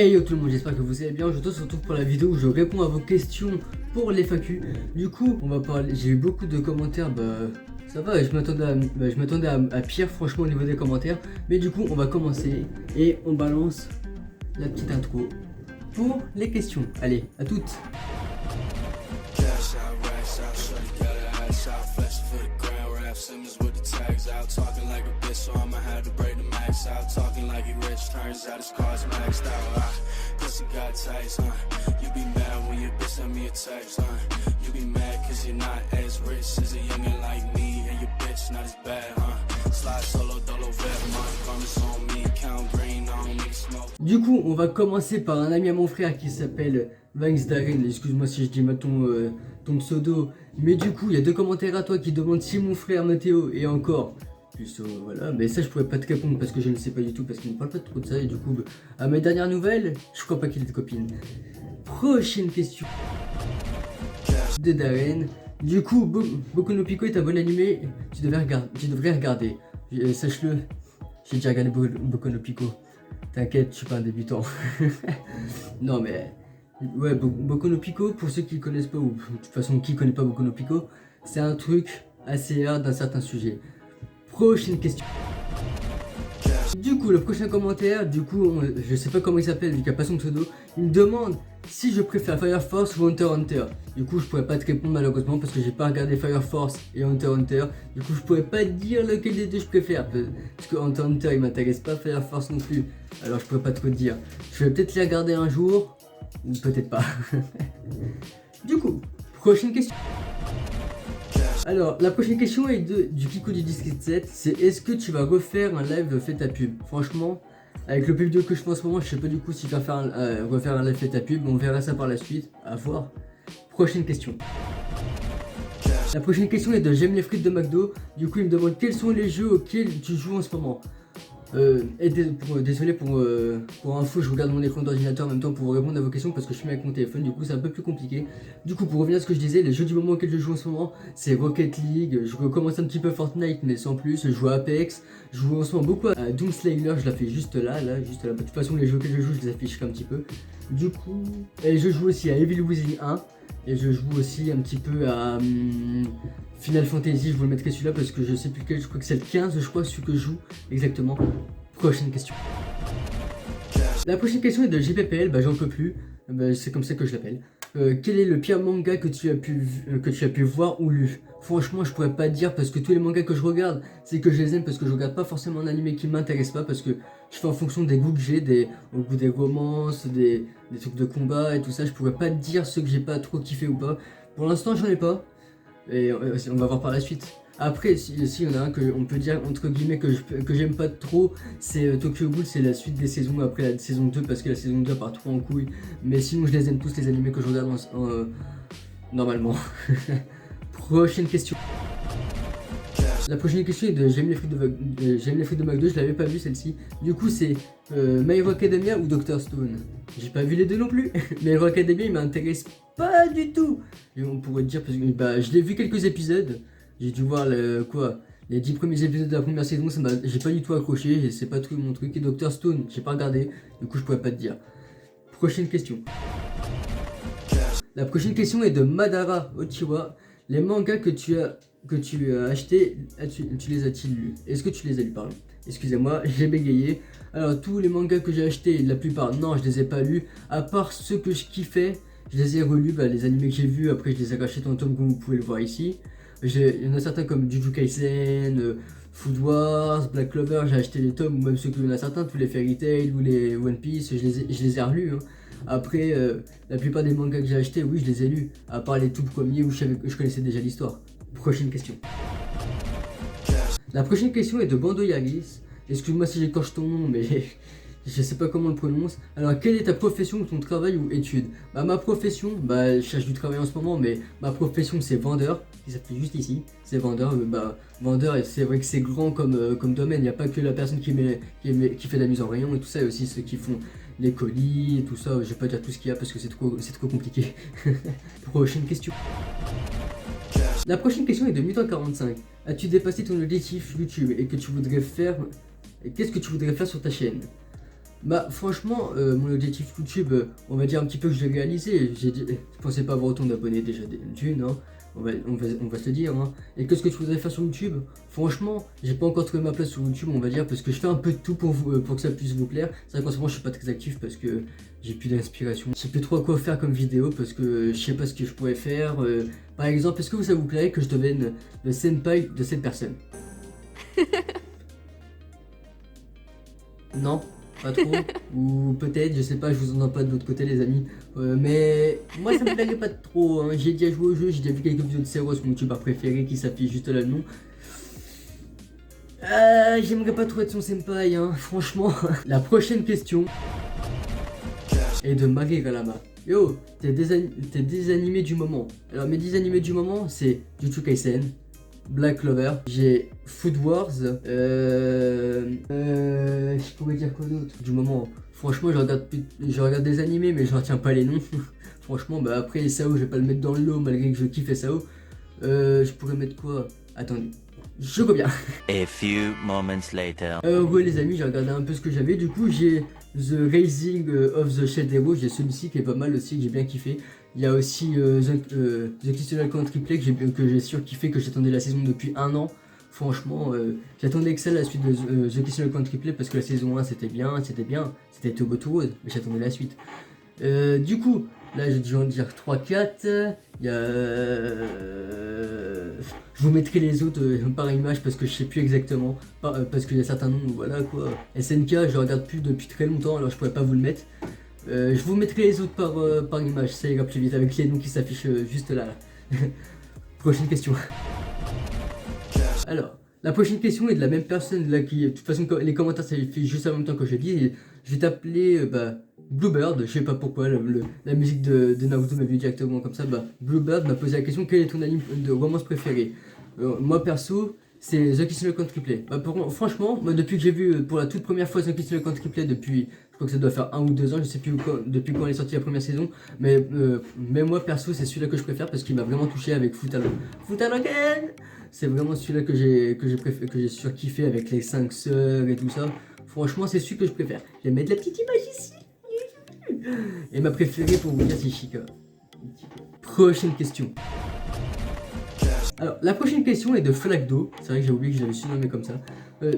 Hey yo tout le monde, j'espère que vous allez bien. Aujourd'hui on se retrouve pour la vidéo où je réponds à vos questions pour les FAQ. Du coup, on va parler. J'ai eu beaucoup de commentaires, ça va, je m'attendais à pire franchement au niveau des commentaires. Mais du coup, on va commencer et on balance la petite intro pour les questions. Allez, à toutes. Du coup, on va commencer par un ami à mon frère qui s'appelle Vanks Darren. Excuse-moi si je dis mal ton pseudo. Mais du coup, il y a deux commentaires à toi qui demandent si mon frère Mathéo est encore. Plus voilà, mais ça je pourrais pas te répondre parce que je ne sais pas du tout, parce qu'il ne parle pas trop de ça. Et du coup, à mes dernières nouvelles, je crois pas qu'il ait de copine. Prochaine question de Darren. Du coup, Boku no Pico est un bon animé, tu devrais regarder. Sache-le, j'ai déjà regardé Boku no Pico. T'inquiète, je suis pas un débutant. Non mais, ouais, Boku no Pico, pour ceux qui connaissent pas, ou de toute façon qui connaît pas Boku no Pico, c'est un truc assez hard d'un certain sujet. Prochaine question. Du coup, le prochain commentaire, je sais pas comment il s'appelle, vu qu'il n'y a pas son pseudo, il me demande si je préfère Fire Force ou Hunter x Hunter. Du coup, je pourrais pas te répondre malheureusement parce que j'ai pas regardé Fire Force et Hunter x Hunter. Du coup, je pourrais pas dire lequel des deux je préfère. Parce que Hunter x Hunter il m'intéresse pas, Fire Force non plus. Alors, je pourrais pas trop te dire. Je vais peut-être les regarder un jour, ou peut-être pas. Du coup, prochaine question. Alors, la prochaine question est du Kiko du District 7. C'est est-ce que tu vas refaire un live fait ta pub? Franchement, avec le pub vidéo que je fais en ce moment, je sais pas du coup si tu vas refaire un live fait ta pub. On verra ça par la suite. À voir. Prochaine question. La prochaine question est de J'aime les frites de McDo. Du coup, il me demande quels sont les jeux auxquels tu joues en ce moment. Désolé pour info, je regarde mon écran d'ordinateur en même temps pour vous répondre à vos questions parce que je suis avec mon téléphone, du coup c'est un peu plus compliqué. Du coup, pour revenir à ce que je disais, les jeux du moment auxquels je joue en ce moment, c'est Rocket League. Je recommence un petit peu Fortnite mais sans plus. Je joue à Apex, je joue en ce moment beaucoup à Doom Slayer, je la fais juste là. De toute façon, les jeux auxquels je joue, je les affiche un petit peu. Du coup, et je joue aussi à Evil Within 1 et je joue aussi un petit peu à Final Fantasy. Je vous le mettrai celui-là parce que je sais plus lequel, je crois que c'est le 15, je crois, celui que je joue exactement. Prochaine question. La prochaine question est de JPPL, j'en peux plus, c'est comme ça que je l'appelle. Quel est le pire manga que tu as pu voir ou lu? Franchement, je pourrais pas dire parce que tous les mangas que je regarde, c'est que je les aime parce que je regarde pas forcément un animé qui m'intéresse pas parce que je fais en fonction des goûts que j'ai, au goût des romances, des trucs de combat et tout ça. Je pourrais pas dire ceux que j'ai pas trop kiffé ou pas. Pour l'instant, j'en ai pas et on va voir par la suite. Après, si y en a un que on peut dire entre guillemets que j'aime pas trop, c'est Tokyo Ghoul, c'est la suite des saisons après la saison 2 parce que la saison 2 part trop en couille. Mais sinon, je les aime tous les animés que je regarde normalement. Prochaine question. La prochaine question est de J'aime les frites de McDo, je l'avais pas vu celle-ci. Du coup, c'est My Hero Academia ou Dr Stone. J'ai pas vu les deux non plus. My Hero Academia, il m'intéresse pas du tout. Et on pourrait dire parce que je l'ai vu quelques épisodes. J'ai dû voir les 10 premiers épisodes de la première saison, j'ai pas du tout accroché, c'est pas trop mon truc. Et Dr Stone, j'ai pas regardé, du coup je pourrais pas te dire. Prochaine question. La prochaine question est de Madara Ochiwa. Les mangas que tu as achetés, tu les as-t-il lus? Est-ce que tu les as lus, pardon? Excusez-moi, j'ai bégayé. Alors tous les mangas que j'ai achetés, la plupart, non, je les ai pas lus. À part ceux que je kiffais, je les ai relus, les animés que j'ai vus, après je les ai rachetés en tome comme vous pouvez le voir ici. Il y en a certains comme Jujutsu Kaisen, Food Wars, Black Clover, j'ai acheté les tomes, ou même ceux qu'il y en a certains, tous les Fairy Tail ou les One Piece, je les ai relus. Hein. Après, la plupart des mangas que j'ai achetés, oui, je les ai lus, à part les tout premiers où je connaissais déjà l'histoire. Prochaine question. La prochaine question est de Bando Yaris. Excuse-moi si j'écorche ton nom, mais je sais pas comment on le prononce. Alors, quelle est ta profession ou ton travail ou étude? Ma profession, je cherche du travail en ce moment, mais ma profession c'est vendeur. Ça fait juste ici, c'est vendeur. Vendeur, et c'est vrai que c'est grand comme domaine. Il n'y a pas que la personne qui fait la mise en rayon et tout ça, il y a aussi ceux qui font les colis et tout ça. Je vais pas dire tout ce qu'il y a parce que c'est trop compliqué. Prochaine question. La prochaine question est de Mutant45. As-tu dépassé ton objectif YouTube et qu'est-ce que tu voudrais faire sur ta chaîne? Bah franchement, mon objectif YouTube, on va dire un petit peu que je l'ai réalisé. Je pensais pas avoir autant d'abonnés déjà d'une, hein. On va se le dire, hein. Et qu'est-ce que tu voudrais faire sur YouTube? Franchement, j'ai pas encore trouvé ma place sur YouTube, on va dire, parce que je fais un peu de tout pour vous, pour que ça puisse vous plaire. C'est vrai qu'en ce moment je suis pas très actif parce que j'ai plus d'inspiration. Je sais plus trop à quoi faire comme vidéo parce que je sais pas ce que je pourrais faire. Par exemple, est-ce que ça vous plairait que je devienne le senpai de cette personne? Non, pas trop. Ou peut-être, je sais pas, je vous en ai pas de l'autre côté, les amis. Mais moi, ça me plairait pas trop, hein. J'ai déjà joué au jeu, j'ai déjà vu quelques vidéos de Seros, mon youtubeur préféré, qui s'affiche juste là le nom. J'aimerais pas trop être son senpai, hein, franchement. La prochaine question est de Marie Galama. Yo, tes désanimés du moment. Alors, mes désanimés du moment, c'est Jujutsu Kaisen, Black Clover, j'ai Food Wars, je pourrais dire quoi d'autre du moment. Franchement, je regarde des animés, mais je retiens pas les noms. Franchement, bah après SAO, je vais pas le mettre dans le lot malgré que je kiffe SAO. Je pourrais mettre quoi? Attendez, je reviens. A few moments later. Ouais les amis, j'ai regardé un peu ce que j'avais. Du coup, j'ai The Rising of the Shield Hero, j'ai celui-ci qui est pas mal aussi, que j'ai bien kiffé. Il y a aussi The Crystal Country Play que j'ai surkiffé, que j'attendais la saison depuis un an. Franchement, j'attendais que ça la suite de The Crystal Country Play parce que la saison 1 c'était bien, c'était Togo to Rose, mais j'attendais la suite. Du coup, là j'ai dû en dire 3-4. Il y a... Je vous mettrai les autres par image parce que je sais plus exactement. Parce qu'il y a certains noms, voilà quoi. SNK, je regarde plus depuis très longtemps, alors je pourrais pas vous le mettre. Je vous mettrai les autres par image, ça ira plus vite avec les noms qui s'affichent juste là. Prochaine question. Alors, la prochaine question est de la même personne là qui, de toute façon, les commentaires ça fait juste en même temps que je dis. Et je vais t'appeler Bluebird, je sais pas pourquoi, la musique de Naruto m'a vu directement comme ça. Bluebird m'a posé la question: quel est ton anime de romance préféré? Moi perso, c'est The Kiss no Country Play. Franchement, moi, depuis que j'ai vu pour la toute première fois The Kiss no Country Play, depuis, je crois que ça doit faire 1 ou 2 ans, je sais plus depuis quand elle est sortie la première saison, mais moi perso, c'est celui-là que je préfère parce qu'il m'a vraiment touché avec Futalogen. C'est vraiment celui-là que j'ai surkiffé avec les 5 sœurs et tout ça. Franchement, c'est celui que je préfère. Je vais mettre la petite image ici. Et ma préférée pour vous dire, c'est Chica. Prochaine question. Alors, la prochaine question est de Flagdo. C'est vrai que j'ai oublié que je l'avais surnommé comme ça.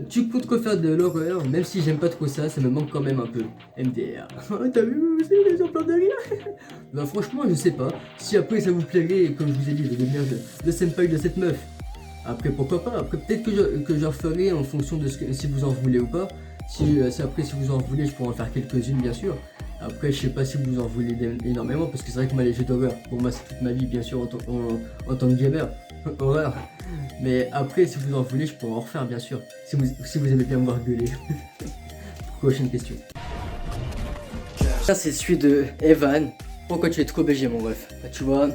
Tu comptes quoi faire de l'horreur? Même si j'aime pas trop ça, ça me manque quand même un peu. MDR. T'as vu aussi les gens plein de rire? Bah franchement, je sais pas. Si après ça vous plairait, comme je vous ai dit, de devenir le senpai de cette meuf. Après, pourquoi pas? Après, peut-être que je referai en fonction de si vous en voulez ou pas. Si vous en voulez, je pourrais en faire quelques-unes, bien sûr. Après, je sais pas si vous en voulez énormément, parce que c'est vrai que moi, les jeux d'horreur, pour moi, c'est toute ma vie, bien sûr, en tant que gamer. Horreur. Mais après, si vous en voulez, je pourrais en refaire, bien sûr. Si vous aimez bien me voir gueuler. Prochaine question. Ça, c'est celui de Evan. Pourquoi tu es trop BG, mon ref? Tu vois,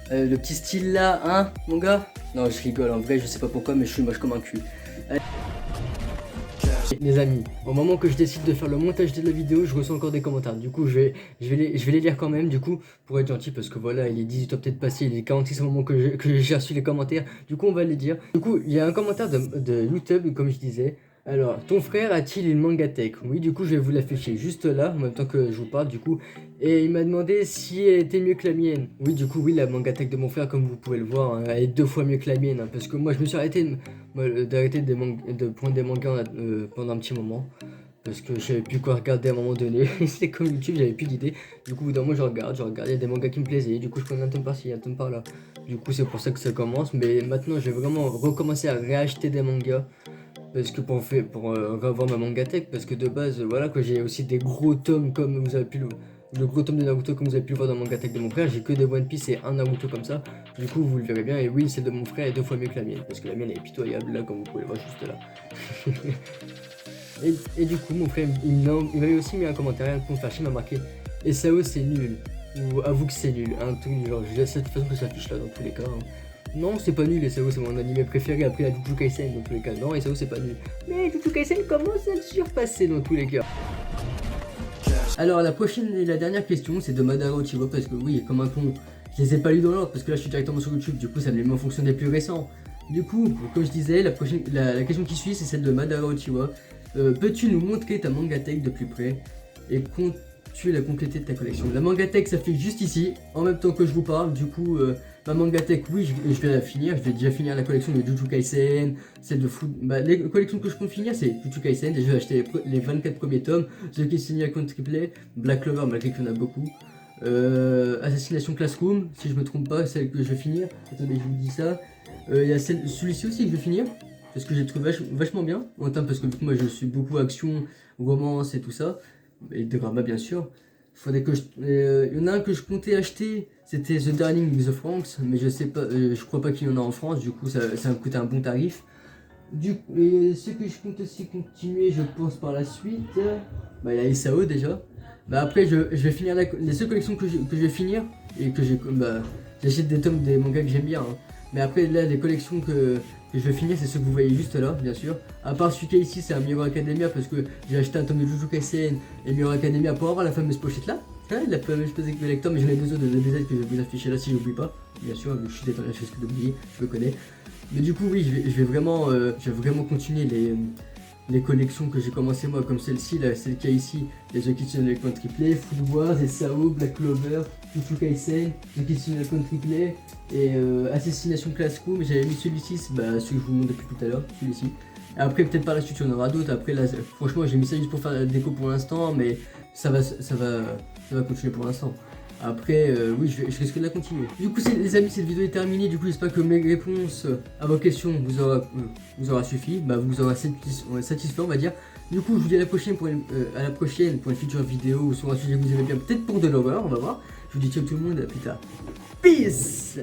le petit style là, hein, mon gars? Non, je rigole, en vrai, je sais pas pourquoi, mais je suis moche comme un cul. Les amis, au moment que je décide de faire le montage de la vidéo, je reçois encore des commentaires. Du coup, je vais les lire quand même, du coup, pour être gentil, parce que voilà, il est 18h peut-être passé, il est 46 au moment que j'ai reçu les commentaires. Du coup, on va les dire. Du coup, il y a un commentaire de YouTube, comme je disais. Alors, ton frère a-t-il une mangatech? Oui, du coup, je vais vous l'afficher juste là, en même temps que je vous parle, du coup. Et il m'a demandé si elle était mieux que la mienne. Oui, du coup, oui, la mangatech de mon frère, comme vous pouvez le voir, hein, elle est 2 fois mieux que la mienne. Hein, parce que moi, je me suis arrêté de prendre des mangas pendant un petit moment. Parce que je savais plus quoi regarder à un moment donné. C'est comme YouTube, j'avais plus d'idées. Du coup, dans moi, je regarde, il y a des mangas qui me plaisaient. Du coup, je prenais un tome par-ci, un tome par-là. Du coup, c'est pour ça que ça commence. Mais maintenant, je vais vraiment recommencer à réacheter des mangas. Parce que pour revoir ma mangatech, parce que de base, voilà, que j'ai aussi des gros tomes comme vous avez pu le gros tome de Naruto comme vous avez pu le voir dans la mangatech de mon frère, j'ai que des One Piece et un Naruto comme ça. Du coup, vous le verrez bien, et oui, celle de mon frère est 2 fois mieux que la mienne, parce que la mienne est pitoyable, là, comme vous pouvez le voir juste là. et du coup, mon frère, il m'avait aussi mis un commentaire pour me faire chier, m'a marqué « SAO, c'est nul », ou « avoue que c'est nul », un truc du genre, je laisse de toute façon que ça affiche là, dans tous les cas. Hein. Non, c'est pas nul, SAO c'est mon anime préféré après la Jujutsu Kaisen dans tous les cas. Non, SAO c'est pas nul. Mais Jujutsu Kaisen commence à le surpasser dans tous les cas. Alors la prochaine et la dernière question c'est de Madara Uchiwa parce que oui, comme un con, je les ai pas lus dans l'ordre parce que là je suis directement sur YouTube, du coup ça me les met en fonction des plus récents. Du coup, comme je disais, la question qui suit c'est celle de Madara Uchiwa Peux-tu nous montrer ta mangatech de plus près et comptes-tu la compléter de ta collection? La mangatech ça fait juste ici, en même temps que je vous parle, du coup ma mangatech oui je vais la finir, je vais déjà finir la collection de Jujutsu Kaisen, celle de Food... Bah, les collections que je compte finir c'est Jujutsu Kaisen, déjà j'ai acheté les 24 premiers tomes, The Kiss Icon Triplé, Black Clover malgré qu'il y en a beaucoup, Assassination Classroom, si je me trompe pas, celle que je vais finir, attendez je vous dis ça, il y a celui-ci aussi que je vais finir, parce que j'ai trouvé vachement bien, en termes parce que moi je suis beaucoup action, romance et tout ça, et drama bien sûr. Faudrait que il y en a un que je comptais acheter, c'était The Darling with the Franks, mais je sais pas, je crois pas qu'il y en a en France, du coup ça me coûtait un bon tarif. Et ce que je compte aussi continuer, je pense par la suite, bah il y a SAO déjà. Bah après je vais finir les seules collections que je vais finir, et que j'achète des tomes des mangas que j'aime bien, hein. Mais après là les collections que je vais finir c'est ceux que vous voyez juste là bien sûr. À part celui qui est ici c'est un Mirror Academia parce que j'ai acheté un tome de Jujutsu Kaisen et Mirror Academia pour avoir la fameuse pochette là. Hein, la fameuse pochette de lecteur, mais j'en ai deux autres de DBZ que je vais vous afficher là si j'oublie pas. Bien sûr, je suis détendu, je risque d'oublier, je le connais. Mais du coup oui je vais vraiment continuer les collections que j'ai commencé moi, comme celle-ci, celle qu'il y a ici, les The Kitchen Icon Triplé, Food Wars, SAO, Black Clover, Jujutsu Kaisen, The Kitchen Icon Triplé et Assassination Classroom. J'avais mis celui-ci, celui que je vous montre depuis tout à l'heure, celui-ci. Après peut-être par la suite il y en aura d'autres, après là franchement j'ai mis ça juste pour faire la déco pour l'instant, mais ça va continuer pour l'instant. Après, oui, je risque de la continuer. Du coup, les amis, cette vidéo est terminée. Du coup, j'espère que mes réponses à vos questions vous aura suffi. Bah, vous aura satisfait, on va dire. Du coup, je vous dis à la prochaine pour une future vidéo ou sur un sujet que vous aimez bien. Peut-être pour de l'horreur, on va voir. Je vous dis ciao tout le monde, à plus tard. Peace!